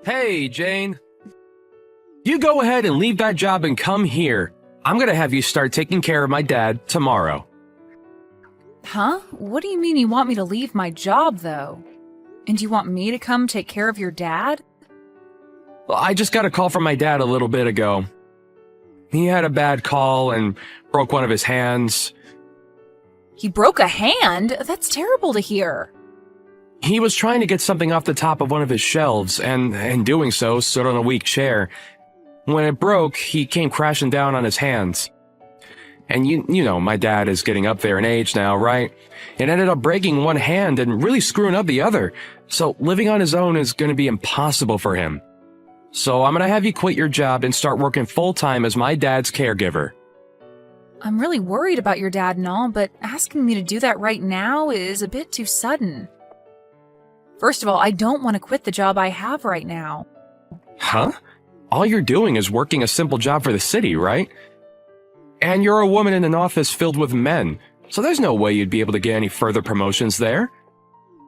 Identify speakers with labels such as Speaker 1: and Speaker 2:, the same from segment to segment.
Speaker 1: Hey, Jane. You go ahead and leave that job and come here. I'm gonna have you start taking care of my dad tomorrow.
Speaker 2: Huh? What do you mean you want me to leave my job, though? And you want me to come take care of your dad?
Speaker 1: Well, I just got a call from my dad a little bit ago. He had a bad call and broke one of his hands.
Speaker 2: He broke a hand? That's terrible to hear.
Speaker 1: He was trying to get something off the top of one of his shelves, and in doing so, stood on a weak chair. When it broke, he came crashing down on his hands. And you know, my dad is getting up there in age now, right? It ended up breaking one hand and really screwing up the other. So living on his own is going to be impossible for him. So I'm going to have you quit your job and start working full-time as my dad's caregiver.
Speaker 2: I'm really worried about your dad and all, but asking me to do that right now is a bit too sudden. First of all, I don't want to quit the job I have right now.
Speaker 1: Huh? All you're doing is working a simple job for the city, right? And you're a woman in an office filled with men, so there's no way you'd be able to get any further promotions there.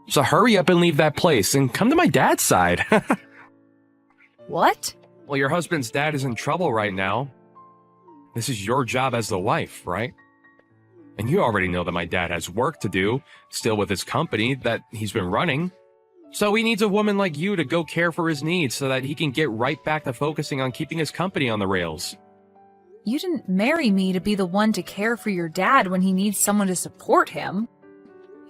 Speaker 1: So hurry up and leave that place and come to my dad's side.
Speaker 2: What?
Speaker 1: Well, your husband's dad is in trouble right now. This is your job as the wife, right? And you already know that my dad has work to do, still with his company that he's been running. So he needs a woman like you to go care for his needs so that he can get right back to focusing on keeping his company on the rails.
Speaker 2: You didn't marry me to be the one to care for your dad when he needs someone to support him.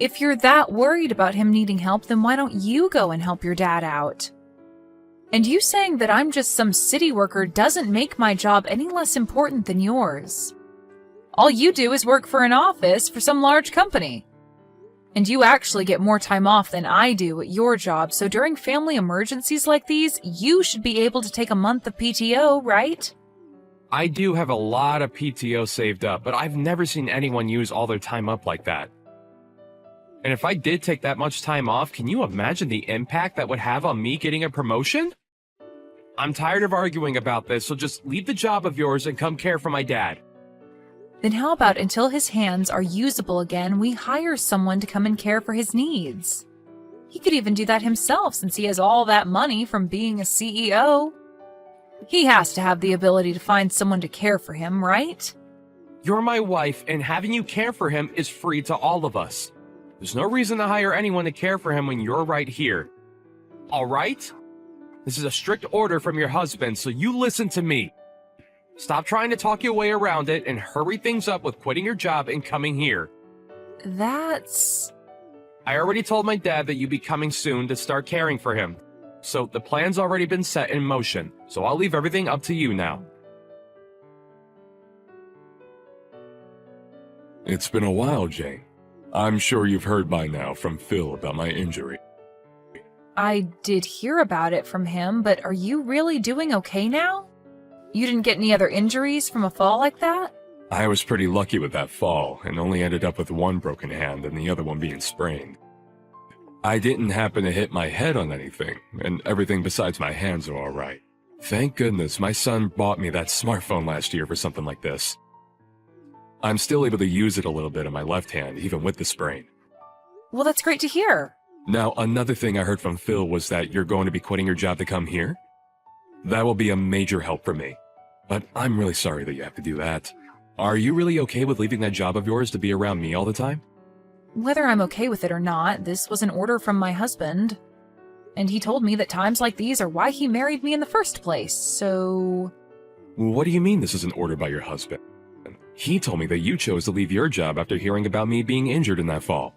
Speaker 2: If you're that worried about him needing help, then why don't you go and help your dad out? And you saying that I'm just some city worker doesn't make my job any less important than yours. All you do is work for an office for some large company. And you actually get more time off than I do at your job, so during family emergencies like these, you should be able to take a month of PTO, right?
Speaker 1: I do have a lot of PTO saved up, but I've never seen anyone use all their time up like that. And if I did take that much time off, can you imagine the impact that would have on me getting a promotion? I'm tired of arguing about this, so just leave the job of yours and come care for my dad.
Speaker 2: Then how about until his hands are usable again, we hire someone to come and care for his needs? He could even do that himself since he has all that money from being a CEO. He has to have the ability to find someone to care for him, right?
Speaker 1: You're my wife, and having you care for him is free to all of us. There's no reason to hire anyone to care for him when you're right here. All right? This is a strict order from your husband, so you listen to me. Stop trying to talk your way around it and hurry things up with quitting your job and coming here.
Speaker 2: That's...
Speaker 1: I already told my dad that you'd be coming soon to start caring for him. So the plan's already been set in motion, so I'll leave everything up to you now.
Speaker 3: It's been a while, Jane. I'm sure you've heard by now from Phil about my injury.
Speaker 2: I did hear about it from him, but are you really doing okay now? You didn't get any other injuries from a fall like that?
Speaker 3: I was pretty lucky with that fall, and only ended up with one broken hand and the other one being sprained. I didn't happen to hit my head on anything, and everything besides my hands are alright. Thank goodness my son bought me that smartphone last year for something like this. I'm still able to use it a little bit in my left hand, even with the sprain.
Speaker 2: Well, that's great to hear.
Speaker 3: Now, another thing I heard from Phil was that you're going to be quitting your job to come here? That will be a major help for me. But I'm really sorry that you have to do that. Are you really okay with leaving that job of yours to be around me all the time?
Speaker 2: Whether I'm okay with it or not, this was an order from my husband. And he told me that times like these are why he married me in the first place, so...
Speaker 3: What do you mean this is an order by your husband? He told me that you chose to leave your job after hearing about me being injured in that fall.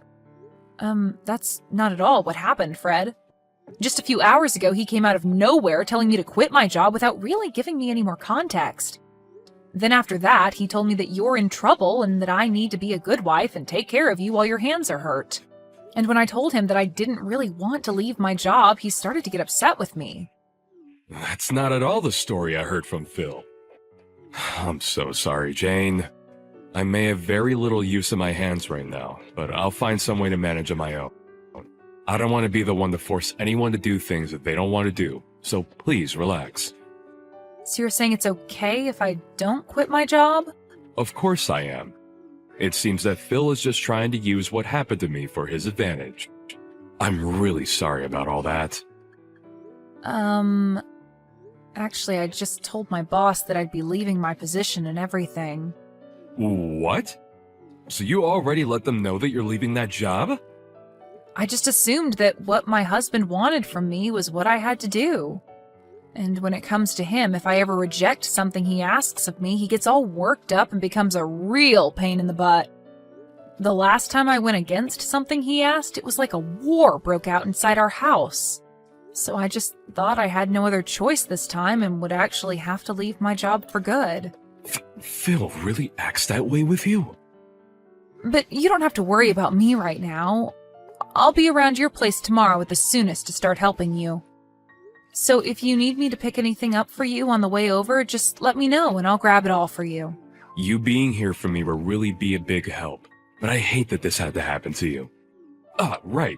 Speaker 2: That's not at all what happened, Fred. Just a few hours ago, he came out of nowhere telling me to quit my job without really giving me any more context. Then after that, he told me that you're in trouble and that I need to be a good wife and take care of you while your hands are hurt. And when I told him that I didn't really want to leave my job, he started to get upset with me.
Speaker 3: That's not at all the story I heard from Phil. I'm so sorry, Jane. I may have very little use of my hands right now, but I'll find some way to manage on my own. I don't want to be the one to force anyone to do things that they don't want to do, so please relax.
Speaker 2: So you're saying it's okay if I don't quit my job?
Speaker 3: Of course I am. It seems that Phil is just trying to use what happened to me for his advantage. I'm really sorry about all that.
Speaker 2: Actually, I just told my boss that I'd be leaving my position and everything.
Speaker 3: What? So you already let them know that you're leaving that job?
Speaker 2: I just assumed that what my husband wanted from me was what I had to do. And when it comes to him, if I ever reject something he asks of me, he gets all worked up and becomes a real pain in the butt. The last time I went against something he asked, it was like a war broke out inside our house. So I just thought I had no other choice this time and would actually have to leave my job for good.
Speaker 3: Phil really acts that way with you?
Speaker 2: But you don't have to worry about me right now. I'll be around your place tomorrow at the soonest to start helping you. So if you need me to pick anything up for you on the way over, just let me know and I'll grab it all for you.
Speaker 3: You being here for me will really be a big help, but I hate that this had to happen to you. Right.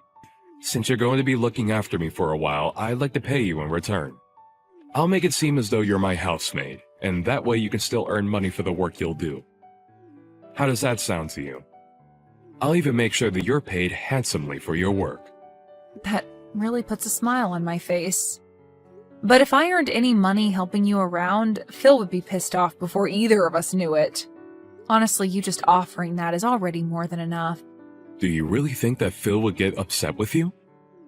Speaker 3: Since you're going to be looking after me for a while, I'd like to pay you in return. I'll make it seem as though you're my housemaid, and that way you can still earn money for the work you'll do. How does that sound to you? I'll even make sure that you're paid handsomely for your work.
Speaker 2: That really puts a smile on my face. But if I earned any money helping you around, Phil would be pissed off before either of us knew it. Honestly, you just offering that is already more than enough.
Speaker 3: Do you really think that Phil would get upset with you?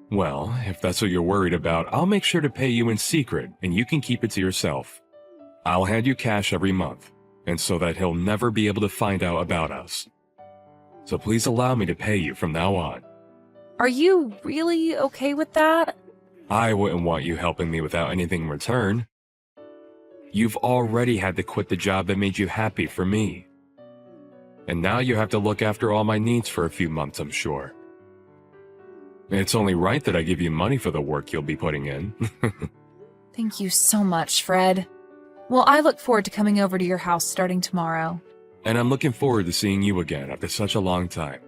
Speaker 3: Well, if that's what you're worried about, I'll make sure to pay you in secret, and you can keep it to yourself. I'll hand you cash every month, and so that he'll never be able to find out about us. So please allow me to pay you from now on.
Speaker 2: Are you really okay with that?
Speaker 3: I wouldn't want you helping me without anything in return. You've already had to quit the job that made you happy for me. And now you have to look after all my needs for a few months, I'm sure. It's only right that I give you money for the work you'll be putting in.
Speaker 2: Thank you so much, Fred. Well, I look forward to coming over to your house starting tomorrow.
Speaker 3: And I'm looking forward to seeing you again after such a long time.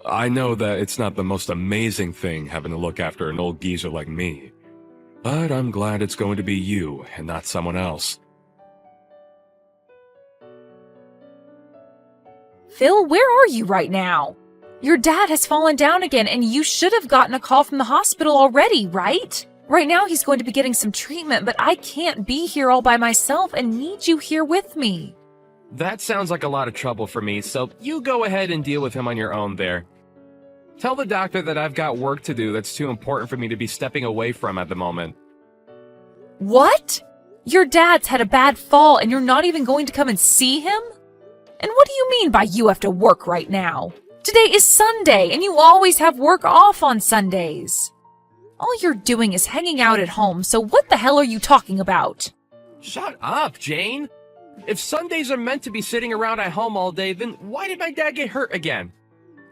Speaker 3: I know that it's not the most amazing thing having to look after an old geezer like me, but I'm glad it's going to be you and not someone else.
Speaker 2: Phil, where are you right now? Your dad has fallen down again, and you should have gotten a call from the hospital already, right? Right now he's going to be getting some treatment, but I can't be here all by myself and need you here with me.
Speaker 1: That sounds like a lot of trouble for me, so you go ahead and deal with him on your own there. Tell the doctor that I've got work to do that's too important for me to be stepping away from at the moment.
Speaker 2: What? Your dad's had a bad fall and you're not even going to come and see him? And what do you mean by you have to work right now? Today is Sunday and you always have work off on Sundays. All you're doing is hanging out at home, so what the hell are you talking about?
Speaker 1: Shut up, Jane! If Sundays are meant to be sitting around at home all day, then why did my dad get hurt again?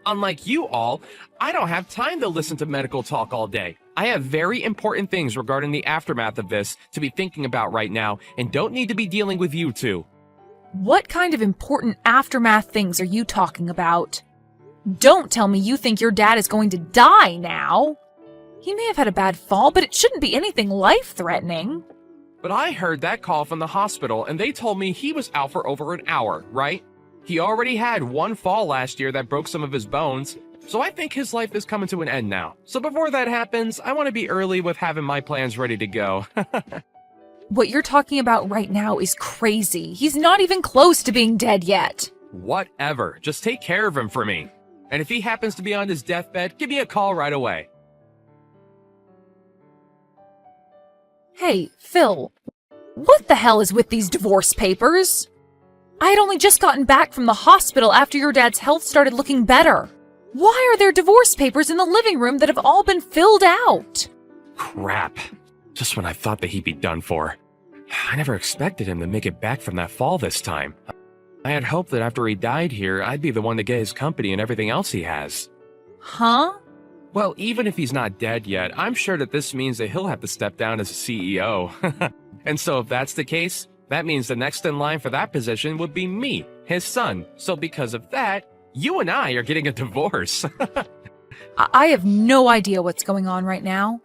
Speaker 1: Unlike you all, I don't have time to listen to medical talk all day. I have very important things regarding the aftermath of this to be thinking about right now, and don't need to be dealing with you two.
Speaker 2: What kind of important aftermath things are you talking about? Don't tell me you think your dad is going to die now. He may have had a bad fall, but it shouldn't be anything life-threatening.
Speaker 1: But I heard that call from the hospital, and they told me he was out for over an hour, right? He already had one fall last year that broke some of his bones, so I think his life is coming to an end now. So before that happens, I want to be early with having my plans ready to go.
Speaker 2: What you're talking about right now is crazy. He's not even close to being dead yet.
Speaker 1: Whatever. Just take care of him for me. And if he happens to be on his deathbed, give me a call right away.
Speaker 2: Hey, Phil, what the hell is with these divorce papers? I had only just gotten back from the hospital after your dad's health started looking better. Why are there divorce papers in the living room that have all been filled out?
Speaker 1: Crap. Just when I thought that he'd be done for. I never expected him to make it back from that fall this time. I had hoped that after he died here, I'd be the one to get his company and everything else he has.
Speaker 2: Huh?
Speaker 1: Well, even if he's not dead yet, I'm sure that this means that he'll have to step down as a CEO. And so if that's the case, that means the next in line for that position would be me, his son. So because of that, you and I are getting a divorce.
Speaker 2: I have no idea what's going on right now.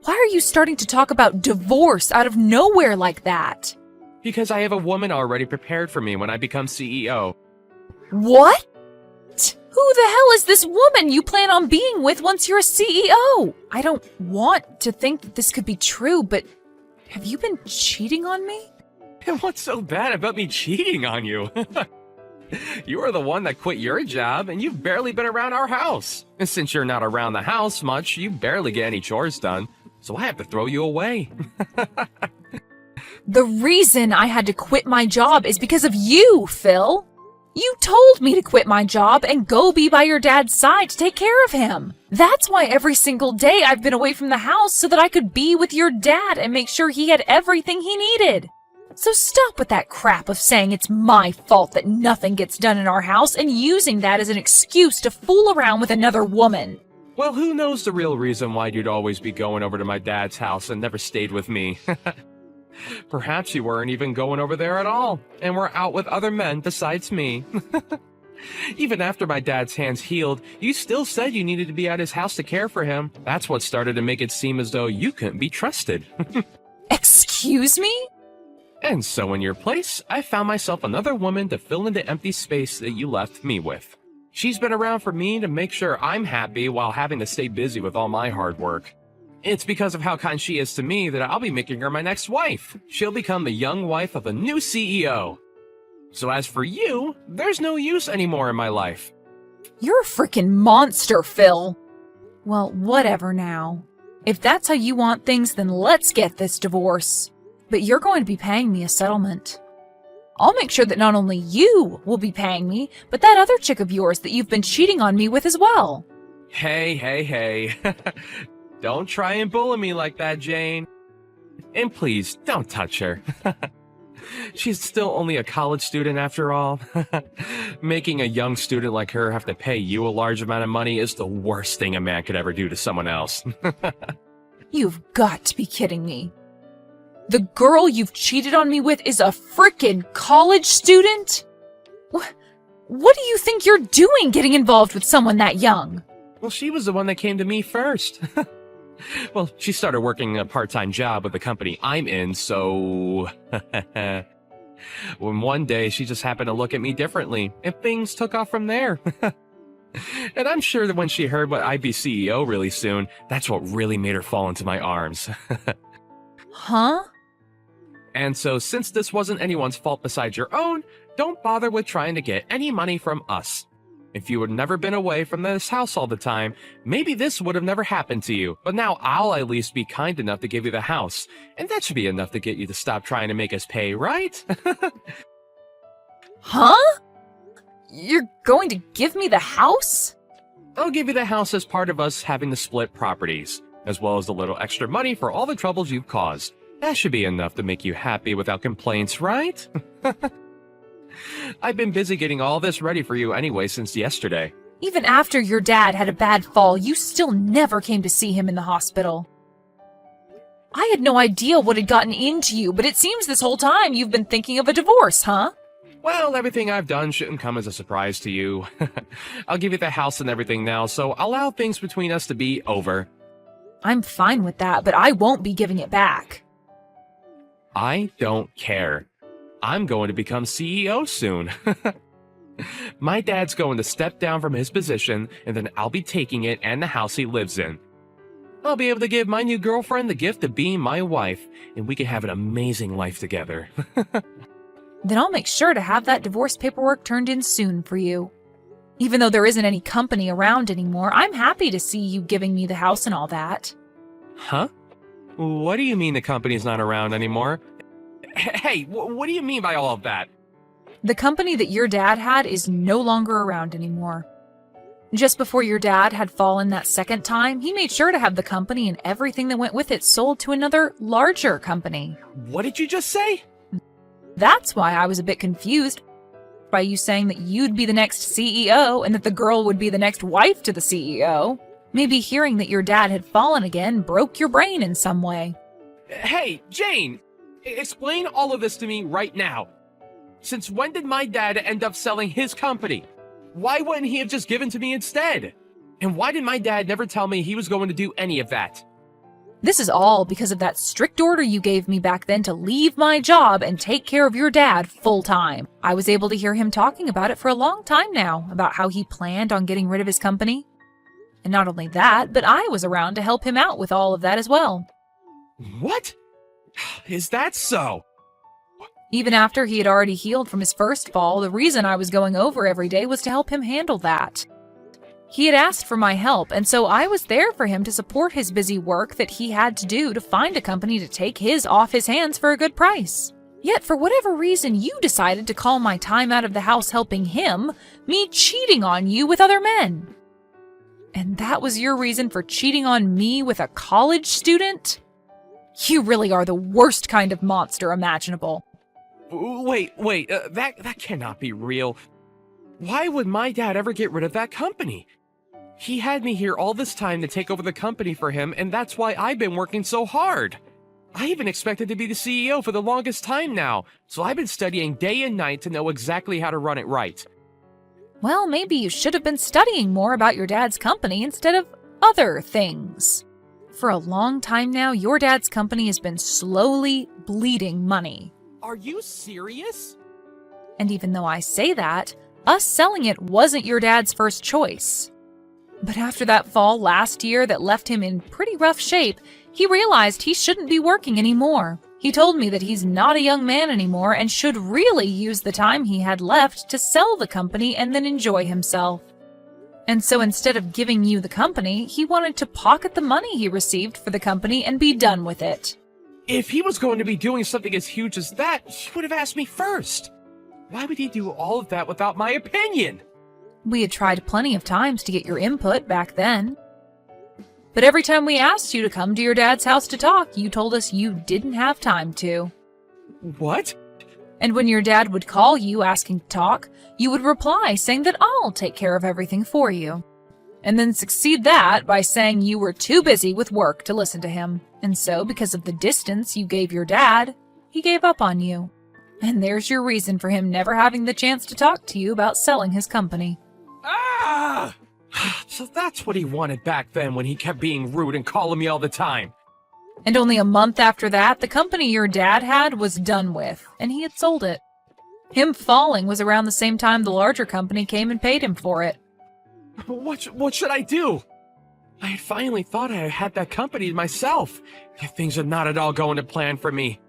Speaker 2: Why are you starting to talk about divorce out of nowhere like that?
Speaker 1: Because I have a woman already prepared for me when I become CEO.
Speaker 2: What? Who the hell is this woman you plan on being with once you're a CEO? I don't want to think that this could be true, but have you been cheating on me?
Speaker 1: And what's so bad about me cheating on you? You are the one that quit your job, and you've barely been around our house. And since you're not around the house much, you barely get any chores done. So I have to throw you away.
Speaker 2: The reason I had to quit my job is because of you, Phil. You told me to quit my job and go be by your dad's side to take care of him. That's why every single day I've been away from the house so that I could be with your dad and make sure he had everything he needed. So stop with that crap of saying it's my fault that nothing gets done in our house and using that as an excuse to fool around with another woman.
Speaker 1: Well, who knows the real reason why you'd always be going over to my dad's house and never stayed with me. Perhaps you weren't even going over there at all, and were out with other men besides me. Even after my dad's hands healed, you still said you needed to be at his house to care for him. That's what started to make it seem as though you couldn't be trusted.
Speaker 2: Excuse me?
Speaker 1: And so in your place, I found myself another woman to fill in the empty space that you left me with. She's been around for me to make sure I'm happy while having to stay busy with all my hard work. It's because of how kind she is to me that I'll be making her my next wife. She'll become the young wife of a new CEO. So as for you, there's no use anymore in my life.
Speaker 2: You're a freaking monster, Phil. Well, whatever now. If that's how you want things, then let's get this divorce. But you're going to be paying me a settlement. I'll make sure that not only you will be paying me, but that other chick of yours that you've been cheating on me with as well.
Speaker 1: Hey. Don't try and bully me like that, Jane. And please, don't touch her. She's still only a college student after all. Making a young student like her have to pay you a large amount of money is the worst thing a man could ever do to someone else.
Speaker 2: You've got to be kidding me. The girl you've cheated on me with is a frickin' college student? What do you think you're doing getting involved with someone that young?
Speaker 1: Well, she was the one that came to me first. Well, she started working a part-time job with the company I'm in, so... When one day she just happened to look at me differently, and things took off from there. And I'm sure that when she heard what I'd be CEO really soon, that's what really made her fall into my arms.
Speaker 2: Huh?
Speaker 1: And so since this wasn't anyone's fault besides your own, don't bother with trying to get any money from us. If you had never been away from this house all the time, maybe this would have never happened to you. But now I'll at least be kind enough to give you the house. And that should be enough to get you to stop trying to make us pay, right?
Speaker 2: Huh? You're going to give me the house?
Speaker 1: I'll give you the house as part of us having to split properties, as well as a little extra money for all the troubles you've caused. That should be enough to make you happy without complaints, right? I've been busy getting all this ready for you anyway since yesterday.
Speaker 2: Even after your dad had a bad fall, you still never came to see him in the hospital. I had no idea what had gotten into you, but it seems this whole time you've been thinking of a divorce, huh?
Speaker 1: Well, everything I've done shouldn't come as a surprise to you. I'll give you the house and everything now, so allow things between us to be over.
Speaker 2: I'm fine with that, but I won't be giving it back.
Speaker 1: I don't care. I'm going to become CEO soon. My dad's going to step down from his position, and then I'll be taking it and the house he lives in. I'll be able to give my new girlfriend the gift of being my wife, and we can have an amazing life together.
Speaker 2: Then I'll make sure to have that divorce paperwork turned in soon for you. Even though there isn't any company around anymore, I'm happy to see you giving me the house and all that.
Speaker 1: Huh? What do you mean the company's not around anymore? Hey, what do you mean by all of that?
Speaker 2: The company that your dad had is no longer around anymore. Just before your dad had fallen that second time, he made sure to have the company and everything that went with it sold to another, larger company.
Speaker 1: What did you just say?
Speaker 2: That's why I was a bit confused by you saying that you'd be the next CEO and that the girl would be the next wife to the CEO. Maybe hearing that your dad had fallen again broke your brain in some way.
Speaker 1: Hey, Jane! Explain all of this to me right now. Since when did my dad end up selling his company? Why wouldn't he have just given to me instead? And why did my dad never tell me he was going to do any of that?
Speaker 2: This is all because of that strict order you gave me back then to leave my job and take care of your dad full time. I was able to hear him talking about it for a long time now, about how he planned on getting rid of his company. And not only that, but I was around to help him out with all of that as well.
Speaker 1: What? Is that so?
Speaker 2: Even after he had already healed from his first fall, the reason I was going over every day was to help him handle that. He had asked for my help, and so I was there for him to support his busy work that he had to do to find a company to take his off his hands for a good price. Yet, for whatever reason, you decided to call my time out of the house helping him me cheating on you with other men. And that was your reason for cheating on me with a college student? You really are the worst kind of monster imaginable.
Speaker 1: Wait, that cannot be real. Why would my dad ever get rid of that company? He had me here all this time to take over the company for him, and that's why I've been working so hard. I even expected to be the CEO for the longest time now, so I've been studying day and night to know exactly how to run it right.
Speaker 2: Well, maybe you should have been studying more about your dad's company instead of other things. For a long time now, your dad's company has been slowly bleeding money.
Speaker 1: Are you serious?
Speaker 2: And even though I say that, us selling it wasn't your dad's first choice. But after that fall last year that left him in pretty rough shape, he realized he shouldn't be working anymore. He told me that he's not a young man anymore and should really use the time he had left to sell the company and then enjoy himself. And so instead of giving you the company, he wanted to pocket the money he received for the company and be done with it.
Speaker 1: If he was going to be doing something as huge as that, he would have asked me first. Why would he do all of that without my opinion?
Speaker 2: We had tried plenty of times to get your input back then. But every time we asked you to come to your dad's house to talk, you told us you didn't have time to.
Speaker 1: What?
Speaker 2: And when your dad would call you asking to talk, you would reply saying that I'll take care of everything for you. And then succeed that by saying you were too busy with work to listen to him. And so, because of the distance you gave your dad, he gave up on you. And there's your reason for him never having the chance to talk to you about selling his company.
Speaker 1: Ah! So that's what he wanted back then when he kept being rude and calling me all the time.
Speaker 2: And only a month after that, the company your dad had was done with, and he had sold it. Him falling was around the same time the larger company came and paid him for it.
Speaker 1: What should I do? I had finally thought I had that company myself, yet things are not at all going to plan for me.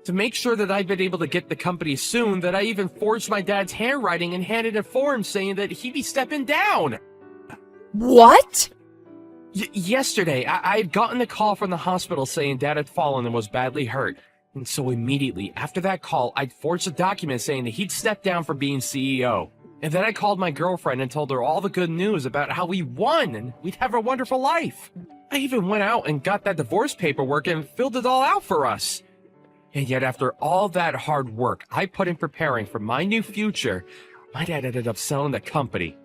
Speaker 1: To make sure that I've been able to get the company soon, that I even forged my dad's handwriting and handed a form saying that he'd be stepping down.
Speaker 2: What?
Speaker 1: Yesterday, I had gotten a call from the hospital saying Dad had fallen and was badly hurt. And so immediately after that call, I'd forged a document saying that he'd step down from being CEO. And then I called my girlfriend and told her all the good news about how we won and we'd have a wonderful life. I even went out and got that divorce paperwork and filled it all out for us. And yet after all that hard work I put in preparing for my new future, my dad ended up selling the company.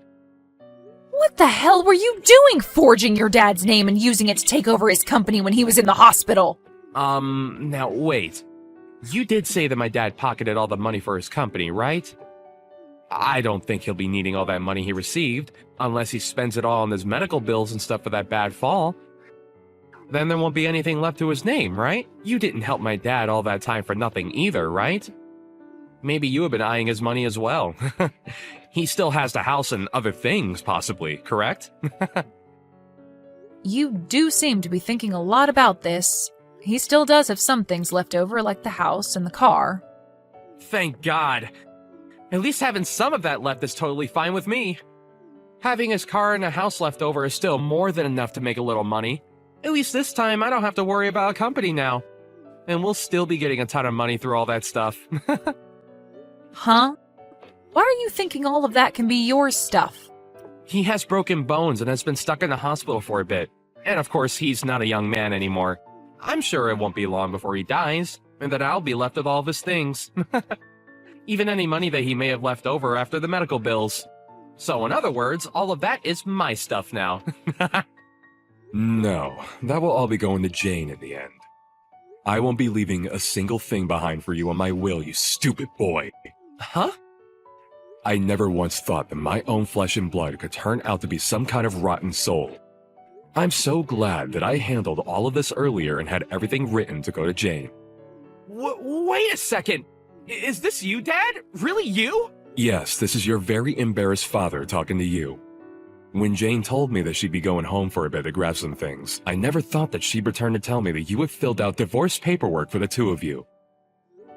Speaker 2: What the hell were you doing forging your dad's name and using it to take over his company when he was in the hospital?
Speaker 1: Now wait. You did say that my dad pocketed all the money for his company, right? I don't think he'll be needing all that money he received, unless he spends it all on his medical bills and stuff for that bad fall. Then there won't be anything left to his name, right? You didn't help my dad all that time for nothing either, right? Maybe you have been eyeing his money as well. He still has the house and other things, possibly, correct?
Speaker 2: You do seem to be thinking a lot about this. He still does have some things left over, like the house and the car.
Speaker 1: Thank God. At least having some of that left is totally fine with me. Having his car and a house left over is still more than enough to make a little money. At least this time, I don't have to worry about a company now. And we'll still be getting a ton of money through all that stuff.
Speaker 2: Huh? Why are you thinking all of that can be your stuff?
Speaker 1: He has broken bones and has been stuck in the hospital for a bit. And of course, he's not a young man anymore. I'm sure it won't be long before he dies, and that I'll be left with all of his things. Even any money that he may have left over after the medical bills. So in other words, all of that is my stuff now.
Speaker 3: No, that will all be going to Jane in the end. I won't be leaving a single thing behind for you on my will, you stupid boy.
Speaker 1: Huh?
Speaker 3: I never once thought that my own flesh and blood could turn out to be some kind of rotten soul. I'm so glad that I handled all of this earlier and had everything written to go to Jane.
Speaker 1: Wait a second. Is this you, Dad? Really you?
Speaker 3: Yes, this is your very embarrassed father talking to you. When Jane told me that she'd be going home for a bit to grab some things, I never thought that she'd return to tell me that you have filled out divorce paperwork for the two of you.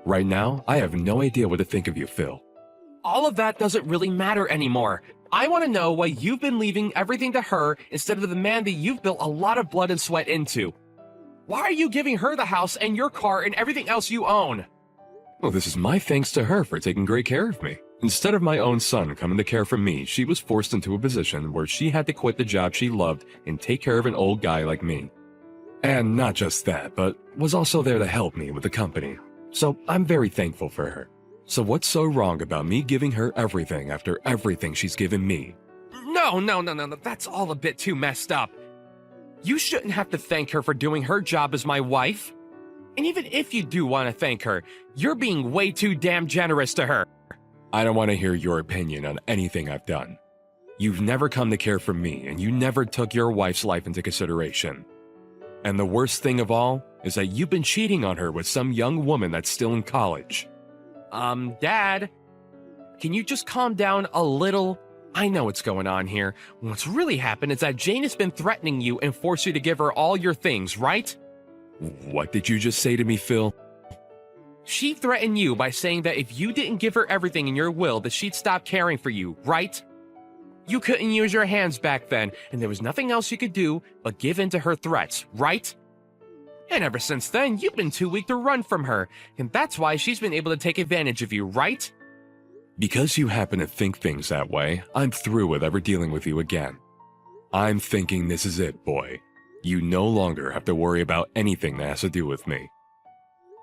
Speaker 3: Right now, I have no idea what to think of you, Phil.
Speaker 1: All of that doesn't really matter anymore. I want to know why you've been leaving everything to her instead of the man that you've built a lot of blood and sweat into. Why are you giving her the house and your car and everything else you own?
Speaker 3: Well, this is my thanks to her for taking great care of me. Instead of my own son coming to care for me, she was forced into a position where she had to quit the job she loved and take care of an old guy like me. And not just that, but was also there to help me with the company. So I'm very thankful for her. So what's so wrong about me giving her everything after everything she's given me?
Speaker 1: No, that's all a bit too messed up. You shouldn't have to thank her for doing her job as my wife. And even if you do want to thank her, you're being way too damn generous to her.
Speaker 3: I don't want to hear your opinion on anything I've done. You've never come to care for me, and you never took your wife's life into consideration. And the worst thing of all is that you've been cheating on her with some young woman that's still in college.
Speaker 1: Dad, can you just calm down a little? I know what's going on here. What's really happened is that Jane has been threatening you and forced you to give her all your things, right?
Speaker 3: What did you just say to me, Phil?
Speaker 1: She threatened you by saying that if you didn't give her everything in your will, that she'd stop caring for you, right? You couldn't use your hands back then, and there was nothing else you could do but give in to her threats, right? And ever since then, you've been too weak to run from her, and that's why she's been able to take advantage of you, right?
Speaker 3: Because you happen to think things that way, I'm through with ever dealing with you again. I'm thinking this is it, boy. You no longer have to worry about anything that has to do with me.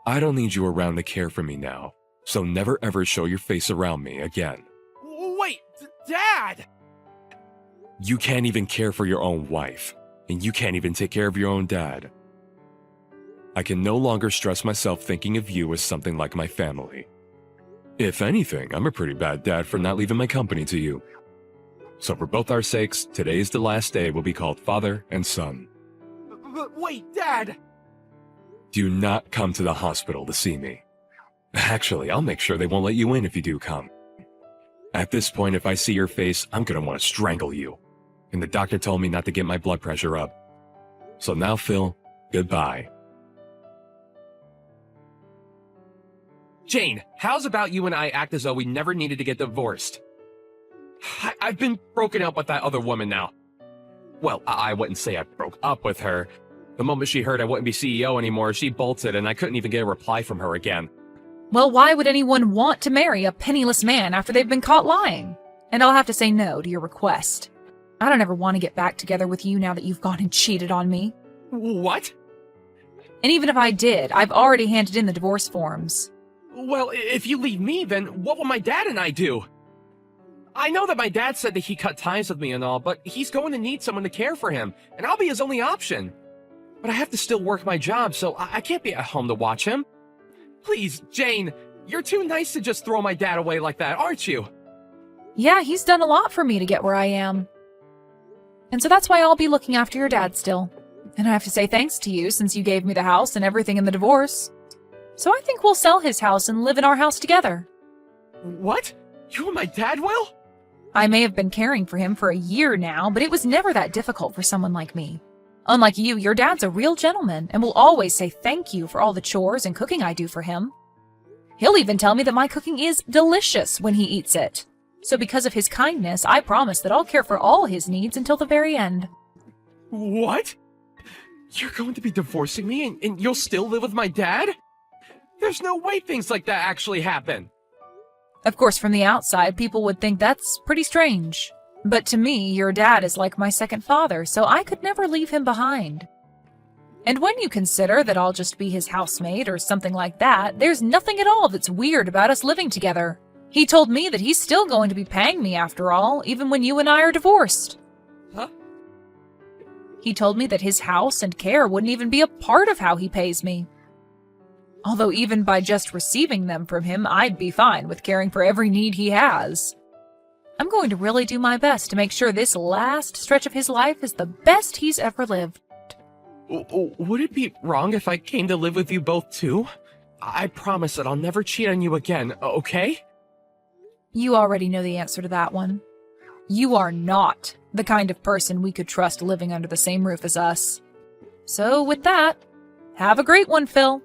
Speaker 3: I don't need you around to care for me now, so never ever show your face around me again.
Speaker 1: Wait, Dad!
Speaker 3: You can't even care for your own wife, and you can't even take care of your own dad. I can no longer stress myself thinking of you as something like my family. If anything, I'm a pretty bad dad for not leaving my company to you. So for both our sakes, today is the last day we'll be called father and son.
Speaker 1: But wait, Dad!
Speaker 3: Do not come to the hospital to see me. Actually, I'll make sure they won't let you in if you do come. At this point, if I see your face, I'm gonna want to strangle you. And the doctor told me not to get my blood pressure up. So now, Phil, goodbye.
Speaker 1: Jane, how's about you and I act as though we never needed to get divorced? I've been broken up with that other woman now. Well, I wouldn't say I broke up with her. The moment she heard I wouldn't be CEO anymore, she bolted and I couldn't even get a reply from her again.
Speaker 2: Well, why would anyone want to marry a penniless man after they've been caught lying? And I'll have to say no to your request. I don't ever want to get back together with you now that you've gone and cheated on me.
Speaker 1: What?
Speaker 2: And even if I did, I've already handed in the divorce forms.
Speaker 1: Well, if you leave me, then what will my dad and I do? I know that my dad said that he cut ties with me and all, but he's going to need someone to care for him, and I'll be his only option. But I have to still work my job, so I can't be at home to watch him. Please, Jane, you're too nice to just throw my dad away like that, aren't you?
Speaker 2: Yeah, he's done a lot for me to get where I am. And so that's why I'll be looking after your dad still. And I have to say thanks to you since you gave me the house and everything in the divorce. So I think we'll sell his house and live in our house together.
Speaker 1: What? You and my dad will?
Speaker 2: I may have been caring for him for a year now, but it was never that difficult for someone like me. Unlike you, your dad's a real gentleman and will always say thank you for all the chores and cooking I do for him. He'll even tell me that my cooking is delicious when he eats it. So because of his kindness, I promise that I'll care for all his needs until the very end.
Speaker 1: What? You're going to be divorcing me and you'll still live with my dad? There's no way things like that actually happen.
Speaker 2: Of course, from the outside, people would think that's pretty strange. But to me, your dad is like my second father, so I could never leave him behind. And when you consider that I'll just be his housemate or something like that, there's nothing at all that's weird about us living together. He told me that he's still going to be paying me after all, even when you and I are divorced.
Speaker 1: Huh?
Speaker 2: He told me that his house and care wouldn't even be a part of how he pays me. Although even by just receiving them from him, I'd be fine with caring for every need he has. I'm going to really do my best to make sure this last stretch of his life is the best he's ever lived.
Speaker 1: Would it be wrong if I came to live with you both too? I promise that I'll never cheat on you again, okay?
Speaker 2: You already know the answer to that one. You are not the kind of person we could trust living under the same roof as us. So with that, have a great one, Phil.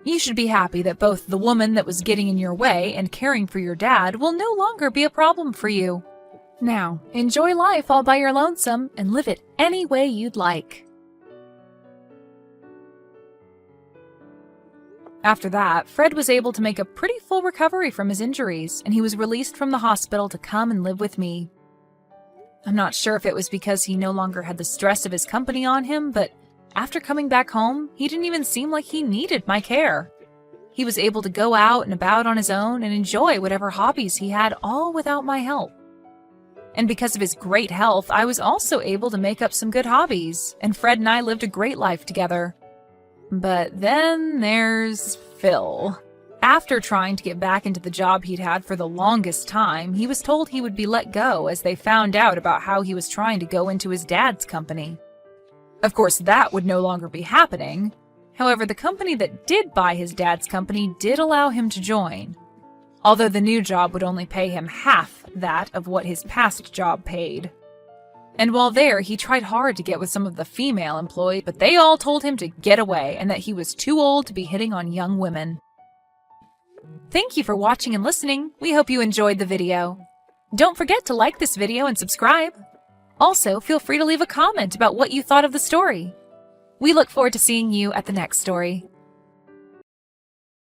Speaker 2: You should be happy that both the woman that was getting in your way and caring for your dad will no longer be a problem for you. Now, enjoy life all by your lonesome and live it any way you'd like. After that, Fred was able to make a pretty full recovery from his injuries, and he was released from the hospital to come and live with me. I'm not sure if it was because he no longer had the stress of his company on him, but after coming back home, he didn't even seem like he needed my care. He was able to go out and about on his own and enjoy whatever hobbies he had, all without my help. And because of his great health, I was also able to make up some good hobbies, and Fred and I lived a great life together. But then there's Phil. After trying to get back into the job he'd had for the longest time, he was told he would be let go as they found out about how he was trying to go into his dad's company. Of course, that would no longer be happening. However, the company that did buy his dad's company did allow him to join, although the new job would only pay him half that of what his past job paid. And while there, he tried hard to get with some of the female employees, but they all told him to get away and that he was too old to be hitting on young women. Thank you for watching and listening. We hope you enjoyed the video. Don't forget to like this video and subscribe. Also, feel free to leave a comment about what you thought of the story. We look forward to seeing you at the next story.